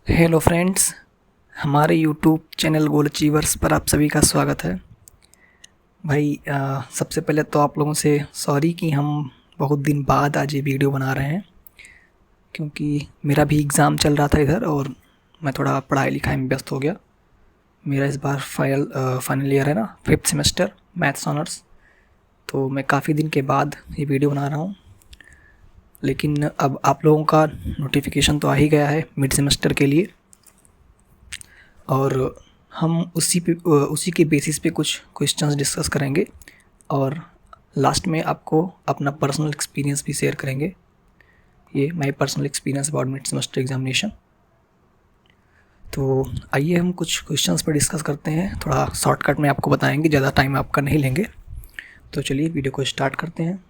Hello friends, हमारे YouTube channel गोल achievers पर आप सभी का स्वागत है। भाई सबसे पहले तो आप लोगों से सॉरी कि हम बहुत दिन बाद आज ये वीडियो बना रहे हैं, क्योंकि मेरा भी एग्ज़ाम चल रहा था इधर और मैं थोड़ा पढ़ाई लिखाई में व्यस्त हो गया। मेरा इस बार फाइनल ईयर है ना, 5th सेमेस्टर मैथ्स ऑनर्स। तो मैं काफ़ी दिन के बाद ये वीडियो बना रहा हूँ, लेकिन अब आप लोगों का नोटिफिकेशन तो आ ही गया है मिड सेमेस्टर के लिए, और हम उसी के बेसिस पे कुछ क्वेश्चंस डिस्कस करेंगे और लास्ट में आपको अपना पर्सनल एक्सपीरियंस भी शेयर करेंगे। ये my personal experience about mid semester examination. तो आइए हम कुछ क्वेश्चंस पर डिस्कस करते हैं, थोड़ा शॉर्टकट में आपको बताएंगे, ज़्यादा टाइम आपका नहीं लेंगे। तो चलिए वीडियो को स्टार्ट करते हैं।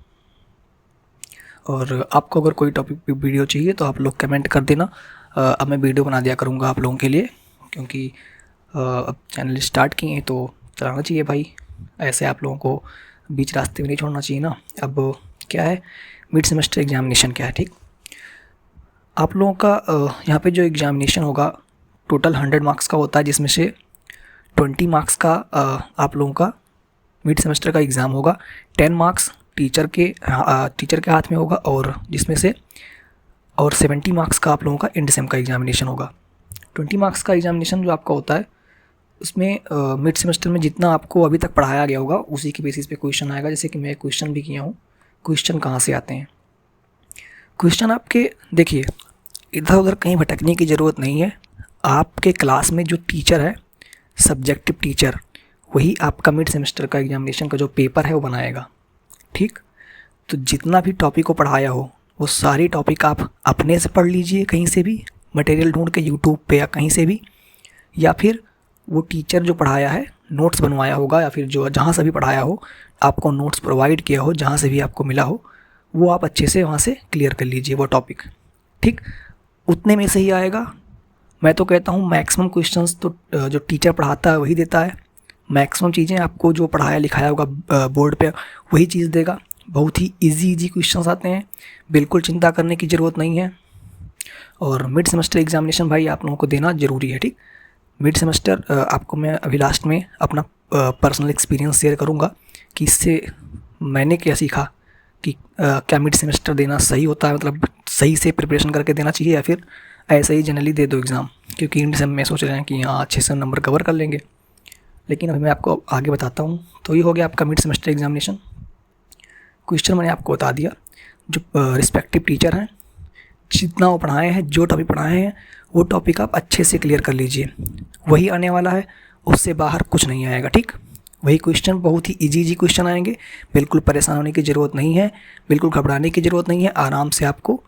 और आपको अगर कोई टॉपिक पे वीडियो चाहिए तो आप लोग कमेंट कर देना। अब मैं वीडियो बना दिया करूँगा आप लोगों के लिए, क्योंकि अब चैनल स्टार्ट किए हैं तो चलाना चाहिए भाई। ऐसे आप लोगों को बीच रास्ते में नहीं छोड़ना चाहिए ना। अब क्या है, मिड सेमेस्टर एग्जामिनेशन क्या है, ठीक। आप लोगों का यहाँ पे जो एग्जामिनेशन होगा टोटल 100 मार्क्स का होता है, जिसमें से 20 मार्क्स का आप लोगों का मिड सेमेस्टर का एग्ज़ाम होगा। 10 मार्क्स टीचर के हाथ में होगा, और जिसमें से और 70 मार्क्स का आप लोगों का एंड सेम का एग्जामिनेशन होगा। 20 मार्क्स का एग्जामिनेशन जो आपका होता है, उसमें मिड सेमेस्टर में जितना आपको अभी तक पढ़ाया गया होगा उसी के बेसिस पे क्वेश्चन आएगा। जैसे कि मैं क्वेश्चन भी किया हूँ। क्वेश्चन कहाँ से आते हैं, क्वेश्चन आपके देखिए, इधर उधर कहीं भटकने की ज़रूरत नहीं है। आपके क्लास में जो टीचर है, सब्जेक्टिव टीचर, वही आपका मिड सेमेस्टर का एग्जामिनेशन का जो पेपर है वो बनाएगा, ठीक। तो जितना भी टॉपिक को पढ़ाया हो वो सारी टॉपिक आप अपने से पढ़ लीजिए, कहीं से भी मटेरियल ढूंढ के यूट्यूब पे या कहीं से भी, या फिर वो टीचर जो पढ़ाया है नोट्स बनवाया होगा, या फिर जो जहाँ से भी पढ़ाया हो आपको नोट्स प्रोवाइड किया हो, जहाँ से भी आपको मिला हो, वो आप अच्छे से वहाँ से क्लियर कर लीजिए वो टॉपिक, ठीक। उतने में से ही आएगा। मैं तो कहता हूँ मैक्सिमम क्वेश्चंस तो जो टीचर पढ़ाता है वही देता है। मैक्सिमम चीज़ें आपको जो पढ़ाया लिखाया होगा बोर्ड पे वही चीज़ देगा। बहुत ही इजी क्वेश्चंस आते हैं, बिल्कुल चिंता करने की ज़रूरत नहीं है। और मिड सेमेस्टर एग्जामिनेशन भाई आप लोगों को देना ज़रूरी है, ठीक। मिड सेमेस्टर आपको मैं अभी लास्ट में अपना पर्सनल एक्सपीरियंस शेयर करूँगा कि इससे मैंने क्या सीखा, कि क्या मिड सेमेस्टर देना सही होता है, मतलब सही से प्रिपरेशन करके देना चाहिए, या फिर ऐसे ही जनरली दे दो एग्ज़ाम, क्योंकि इन सेम में सोच रहे हैं कि हाँ अच्छे से नंबर कवर कर लेंगे। लेकिन अभी मैं आपको आगे बताता हूँ। तो ये हो गया आपका मिड सेमेस्टर एग्जामिनेशन। क्वेश्चन मैंने आपको बता दिया। जो रिस्पेक्टिव टीचर हैं, जितना वो पढ़ाए हैं, जो टॉपिक पढ़ाए हैं वो टॉपिक आप अच्छे से क्लियर कर लीजिए। वही आने वाला है, उससे बाहर कुछ नहीं आएगा, ठीक। वही क्वेश्चन, बहुत ही इजी क्वेश्चन आएंगे। बिल्कुल परेशान होने की ज़रूरत नहीं है, बिल्कुल घबराने की ज़रूरत नहीं है। आराम से आपको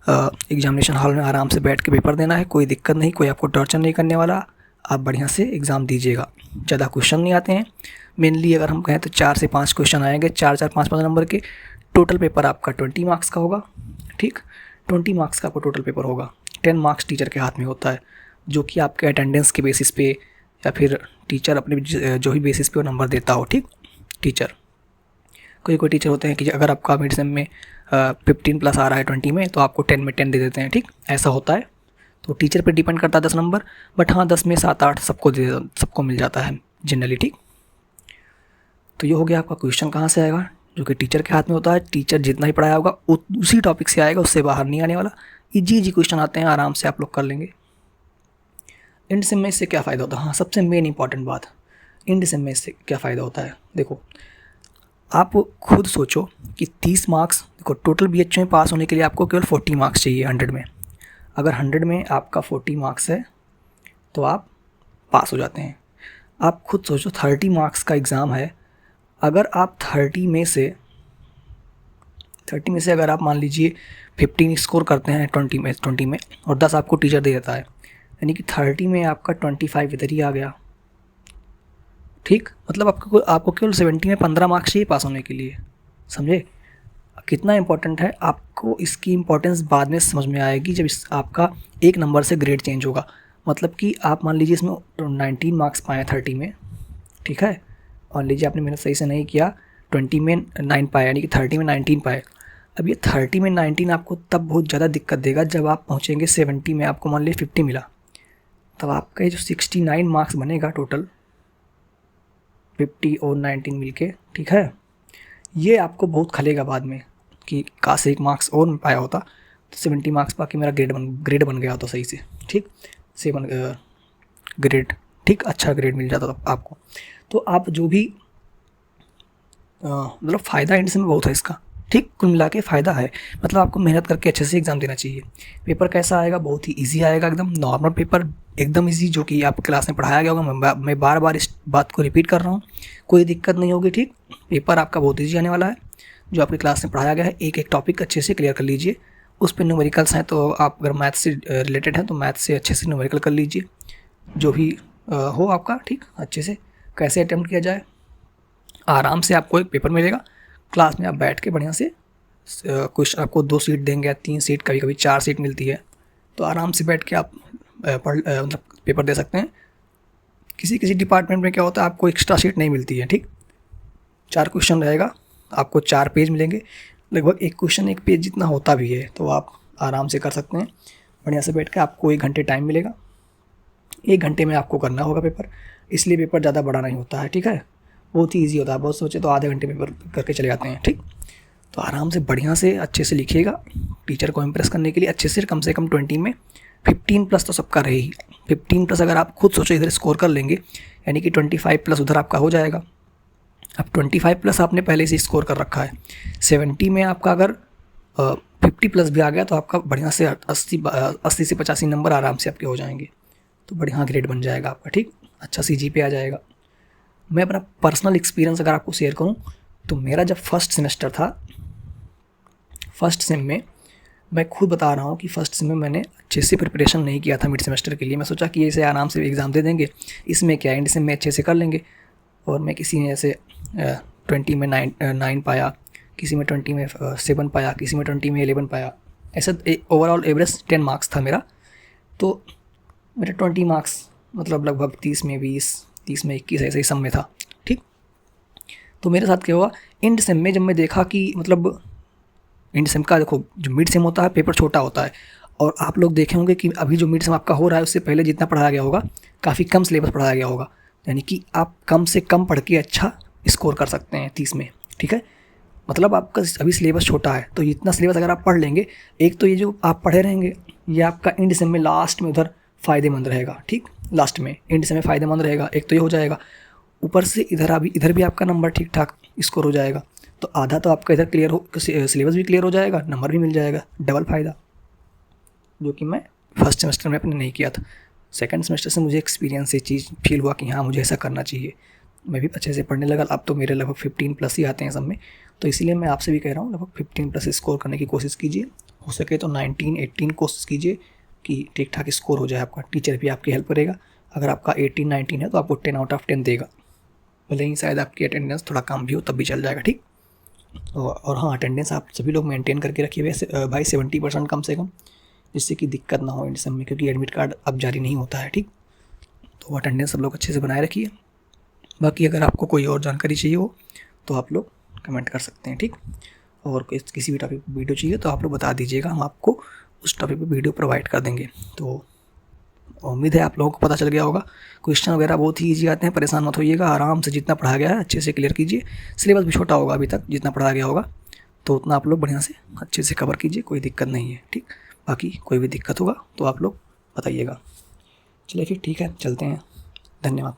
एग्जामिनेशन हॉल में आराम से बैठ के पेपर देना है, कोई दिक्कत नहीं, कोई आपको टॉर्चर नहीं करने वाला। आप बढ़िया से एग्ज़ाम दीजिएगा। ज़्यादा क्वेश्चन नहीं आते हैं। मेनली अगर हम कहें तो 4 से 5 क्वेश्चन आएंगे, 4 5 नंबर के। टोटल पेपर आपका 20 मार्क्स का होगा, ठीक। 20 मार्क्स का आपको टोटल पेपर होगा। 10 मार्क्स टीचर के हाथ में होता है, जो कि आपके अटेंडेंस के बेसिस पे, या फिर टीचर अपने जो भी बेसिस पे वो नंबर देता हो, ठीक। टीचर, कोई टीचर होते हैं कि अगर आपका मिड सेम में 15 प्लस आ रहा है 20 में, तो आपको 10 में 10 दे देते हैं, ठीक। ऐसा होता है। तो टीचर पे डिपेंड करता है 10 नंबर, बट हाँ 10 में 7 8 सबको मिल जाता है जनरली, ठीक। तो ये हो गया आपका क्वेश्चन कहाँ से आएगा, जो कि टीचर के हाथ में होता है। टीचर जितना ही पढ़ाया होगा उसी टॉपिक से आएगा, उससे बाहर नहीं आने वाला। इजी क्वेश्चन आते हैं, आराम से आप लोग कर लेंगे। एंड सेम में इससे क्या फ़ायदा होता है, हाँ सबसे मेन इंपॉर्टेंट बात, एंड सेम में इससे क्या फ़ायदा होता है। देखो आप खुद सोचो कि 30 मार्क्स, देखो टोटल BHU में पास होने के लिए आपको केवल 40 मार्क्स चाहिए 100 में। अगर 100 में आपका 40 मार्क्स है तो आप पास हो जाते हैं। आप खुद सोचो 30 मार्क्स का एग्ज़ाम है, अगर आप 30 में से अगर आप मान लीजिए 15 स्कोर करते हैं 20 में और 10 आपको टीचर दे देता है, यानी कि 30 में आपका 25 इधर ही आ गया, ठीक। मतलब आपको केवल 70 में 15 मार्क्स चाहिए पास होने के लिए। समझे कितना इंपॉर्टेंट है। आपको इसकी इंपॉर्टेंस बाद में समझ में आएगी जब आपका एक नंबर से ग्रेड चेंज होगा। मतलब कि आप मान लीजिए इसमें 19 मार्क्स पाए 30 में, ठीक है। मान लीजिए आपने मेहनत सही से नहीं किया, 20 में 9 पाए, यानी कि 30 में 19 पाए। अब ये 30 में 19 आपको तब बहुत ज़्यादा दिक्कत देगा जब आप पहुँचेंगे 70 में, आपको मान लीजिए 50 मिला, तब आपका ये जो 69 मार्क्स बनेगा टोटल 50 और 19 मिलके, ठीक है, ये आपको बहुत खलेगा बाद में कि काश एक मार्क्स और पाया होता तो 70 मार्क्स पाके मेरा ग्रेड बन गया होता सही से, ठीक, 7 ग्रेड, ठीक, अच्छा ग्रेड मिल जाता था आपको। तो आप जो भी मतलब फ़ायदा एंड में बहुत है इसका, ठीक, कुल मिला के फ़ायदा है। मतलब आपको मेहनत करके अच्छे से एग्ज़ाम देना चाहिए। पेपर कैसा आएगा, बहुत ही इजी आएगा, एकदम नॉर्मल पेपर, एकदम इजी, जो कि आप क्लास में पढ़ाया गया होगा। मैं बार बार इस बात को रिपीट कर रहा हूँ, कोई दिक्कत नहीं होगी, ठीक। पेपर आपका बहुत ईजी आने वाला है, जो आपकी क्लास में पढ़ाया गया है। एक एक टॉपिक अच्छे से क्लियर कर लीजिए। उस पर न्यूमेरिकल्स हैं तो आप अगर मैथ से रिलेटेड हैं तो मैथ से अच्छे से न्यूमेरिकल कर लीजिए, जो भी हो आपका, ठीक, अच्छे से कैसे अटैम्प्ट किया जाए। आराम से आपको एक पेपर मिलेगा, क्लास में आप बैठ के बढ़िया से कुछ आपको 2 सीट देंगे या 3 सीट, कभी कभी 4 सीट मिलती है, तो आराम से बैठ के आप मतलब पेपर दे सकते हैं। किसी किसी डिपार्टमेंट में क्या होता है, आपको एक्स्ट्रा सीट नहीं मिलती है, ठीक। 4 क्वेश्चन रहेगा, आपको 4 पेज मिलेंगे, लगभग एक क्वेश्चन 1 पेज जितना होता भी है, तो आप आराम से कर सकते हैं। बढ़िया से बैठ के आपको 1 घंटे टाइम मिलेगा, 1 घंटे में आपको करना होगा पेपर, इसलिए पेपर ज़्यादा बड़ा नहीं होता है, ठीक है, बहुत ही ईजी होता है। बहुत सोचे तो आधे घंटे पेपर करके चले जाते हैं, ठीक। तो आराम से बढ़िया से अच्छे से लिखिएगा, टीचर को इम्प्रेस करने के लिए अच्छे से कम 20 में 15 प्लस तो सबका रहे ही। 15 प्लस अगर आप खुद सोचो इधर स्कोर कर लेंगे, यानी कि 25 प्लस उधर आपका हो जाएगा। अब 25 प्लस आपने पहले से स्कोर कर रखा है, 70 में आपका अगर 50 प्लस भी आ गया तो आपका बढ़िया से 80 से 85 नंबर आराम से आपके हो जाएंगे, तो बढ़िया ग्रेड बन जाएगा आपका, ठीक, अच्छा CGPA आ जाएगा। मैं अपना पर्सनल एक्सपीरियंस अगर आपको शेयर करूं तो मेरा जब फर्स्ट सेमेस्टर था, फर्स्ट सेम में, मैं खुद बता रहा हूँ कि फर्स्ट सेम में मैंने अच्छे से प्रिपरेशन नहीं किया था मिड सेमेस्टर के लिए। मैं सोचा कि इसे आराम से एग्ज़ाम दे देंगे, इसमें क्या एंड सेम में अच्छे से कर लेंगे। और मैं किसी ने ऐसे 20 में 9 पाया, किसी में 20 में 7 पाया, किसी में 20 में 11 पाया, ऐसा ओवरऑल एवरेज 10 मार्क्स था मेरा। तो मेरे 20 मार्क्स मतलब लगभग 30 में 20, 30 में 21, ऐसे ही सम में था, ठीक। तो मेरे साथ क्या हुआ, एंड सेम में जब मैं देखा कि मतलब एंड सेम का, देखो जो मिड सेम होता है पेपर छोटा होता है, और आप लोग देखे होंगे कि अभी जो मिड सेम आपका हो रहा है उससे पहले जितना पढ़ाया गया होगा काफ़ी कम सिलेबस पढ़ाया गया होगा, यानी कि आप कम से कम पढ़ के अच्छा स्कोर कर सकते हैं 30 में, ठीक है। मतलब आपका अभी सिलेबस छोटा है, तो इतना सिलेबस अगर आप पढ़ लेंगे, एक तो ये जो आप पढ़े रहेंगे ये आपका एंड सेम में लास्ट में उधर फ़ायदेमंद रहेगा, ठीक, लास्ट में एंड सेम में फ़ायदेमंद रहेगा, एक तो ये हो जाएगा। ऊपर से इधर भी आपका नंबर ठीक ठाक स्कोर हो जाएगा, तो आधा तो आपका इधर क्लियर हो, सिलेबस भी क्लियर हो जाएगा, नंबर भी मिल जाएगा, डबल फ़ायदा, जो कि मैं फर्स्ट सेमेस्टर में अपने नहीं किया था। सेकंड सेमेस्टर से मुझे एक्सपीरियंस ये चीज़ फील हुआ कि हाँ मुझे ऐसा करना चाहिए, मैं भी अच्छे से पढ़ने लगा। अब तो मेरे लगभग 15 प्लस ही आते हैं सब में, तो इसीलिए मैं आपसे भी कह रहा हूँ लगभग 15 प्लस स्कोर करने की कोशिश कीजिए, हो सके तो 19, 18 कोशिश कीजिए कि ठीक ठाक स्कोर हो जाए आपका। टीचर भी आपकी हेल्प करेगा, अगर आपका 18, 19 है तो आपको 10 आउट ऑफ 10 देगा, भले ही शायद आपकी अटेंडेंस थोड़ा कम भी हो तब भी चल जाएगा, ठीक। और हाँ, अटेंडेंस आप सभी लोग मेंटेन करके रखिए वैसे भाई, 70% कम से कम, जिससे कि दिक्कत ना हो इन सब में, क्योंकि एडमिट कार्ड अब जारी नहीं होता है, ठीक। तो अटेंडेंस सब लोग अच्छे से बनाए रखिए। बाकी अगर आपको कोई और जानकारी चाहिए हो तो आप लोग कमेंट कर सकते हैं, ठीक। और किसी भी टॉपिक पर वीडियो चाहिए तो आप लोग बता दीजिएगा, हम आपको उस टॉपिक पर वीडियो प्रोवाइड कर देंगे। तो उम्मीद है आप लोगों को पता चल गया होगा। क्वेश्चन वगैरह बहुत ही ईजी आते हैं, परेशान मत होइएगा, आराम से जितना पढ़ाया गया है अच्छे से क्लियर कीजिए। सिलेबस भी छोटा होगा अभी तक, जितना पढ़ाया गया होगा तो उतना आप लोग बढ़िया से अच्छे से कवर कीजिए, कोई दिक्कत नहीं है, ठीक। बाकी कोई भी दिक्कत होगा तो आप लोग बताइएगा। चलिए फिर ठीक है, चलते हैं, धन्यवाद।